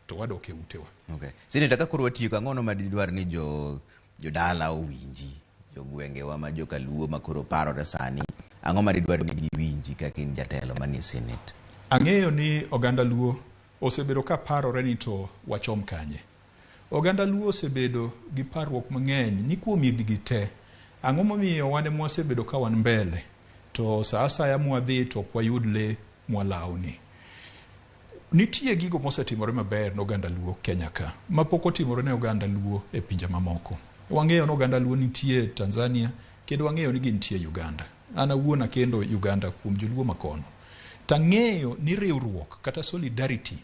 to wadok e utewa. Okay. Seneta ka koro watiyo kang'ono madidwar ni jodala owinji, jogwengewa ma jokaluo ma koro parore sani, ang'o madidwar ni giwinji kaka in jatelo manie Senate? Ang'eyo ni oganda luo osebedo ka parore ni to wachom kanye. Oganda luo osebedo gi parruok mang'eny ni kuom higni te, ang'o momiyo wan ema wasebedo ka wan mbele, to sa asaya mwadhi to ok wayud le mwalawni. Nitie gigo mosetimore maber n'oganda luo Kenya ka, mapok otimore ne oganda luo e pinje mamoko. Wang'eyo ni oganda luo nitie Tanzania, kendo wang'eyo ni gintie Uganda. An awuon Akendo Uganda kuom joluo makono. Tang'eyo ni riwruok kata solidarity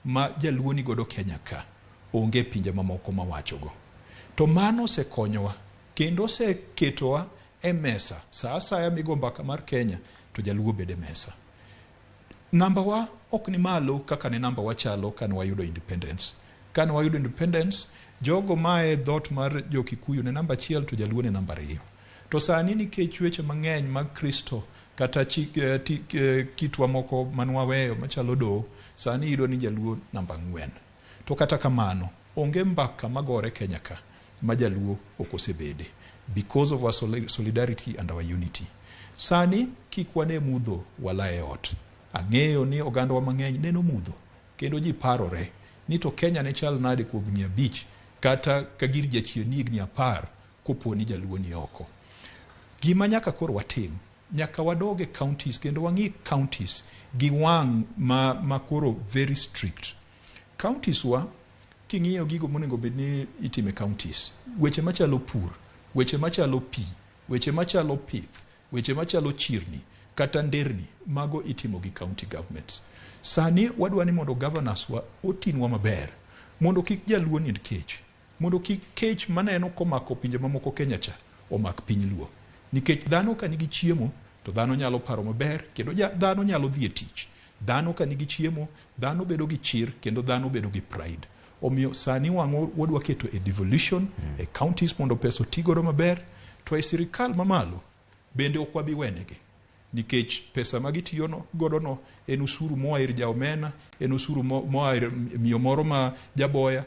ma jaluo ni godo Kenya ka onge pinje mamoko mawachogo. To mano osekonyowa kendo oseketowa e mesa. Sa asaya migo mbaka mar Kenya to jaluo bede mesa. Namba wa ok ni malo kaka ne namba wachalo kan wayudo independence. Kan wayudo independence, jogo mae dhot mar jo-Kikuyu ne namba 1 to jaluo ne namba 2. To sani nikech weche mang'eny mag Kristo kata kitwa moko manwaweyo machalo do, sani iyudo ni jaluo namba 4. To kata kamano, onge mbaka magore Kenya ka ma jaluo ok osebede because of our solidarity and our unity. Sani kik wane mudho wala e ot. Ang'eyo ni oganda wa mang'eny neno mudho kendo ji parore ni to Kenya ne chal nade kuom higni 5 kata ka gir jachien ni higni 10 kopo ni jaluo ni oko. Gima nyaka koro watim, nyaka wadoge counties kendo wang'i counties gi wang' ma koro very strict. Counties wa king'iyo gigo monego bedni itime counties, weche machalo pur, weche machalo pi, weche machalo pith, weche machalo chirni kata nderni, mago itimo gi county governments. Sani wadwani mondo governors wa otinwa maber, mondo kik jaluo nind kech, mondo kik kech maneno komako pinje mamoko Kenya cha omak piny luo. Nikech dhano ka nigi chiemo to dhano nyalo paro maber kendo dhano nyalo dhi e tich. Dhano ka nigi chiemo, dhano bedo gi chir kendo dhano bedo gi pride. Omiyo sani wang'o wadwa keto e devolution e counties mondo pesa otigoro maber, to e sirikal mamalo bende ok wabi wenegi. Nikech pesa magitiyo godo no en usuru moa ir jaomena, en usuru moa ir miyo moro ma jaboya,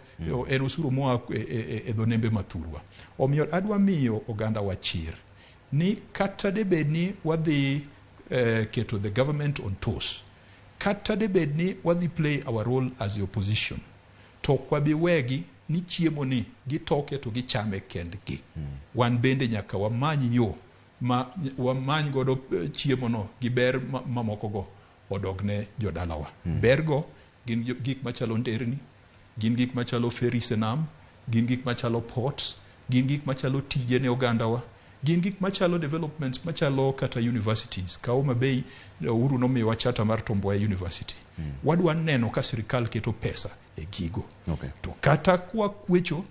en usuru moa e dho nembe mathurwa. Omiyo adwa miyo oganda wachir ni kata debedni wadhi keto the government on toes, kata debedni wadhi play our role as the opposition, to kwabi wegi ni chiemo ni gitoke to gichame kendgi. Wan bende nyaka wamany yo ma wamany godo chiemo no gi ber mamoko go odogne jodalawa. Bergo gin gik machalo nderni, gin gik machalo ferries e nam, gin gik machalo ports, gin gik machalo tije ne ogandawa, gin gik machalo developments machalo kata universities. Kaoma Bay Uhuru nomiwa chata mar Tomboya University. Wadwa neno ka sirikal keto pesa e gigo. Okay. To kata kwa kwecho,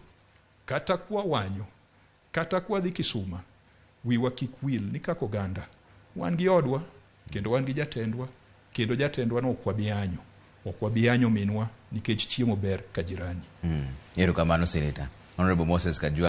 kata kwa wanyo, kata kwa dhi Kisuma, wiwa kik wil ni kako oganda wan gi odwa kendo wan gi jatendwa, kendo jatendwa no ok wabiyanyo minwa nikech chiemo ber ka jirani. Erokamano Senator Honorable Moses Kajwang.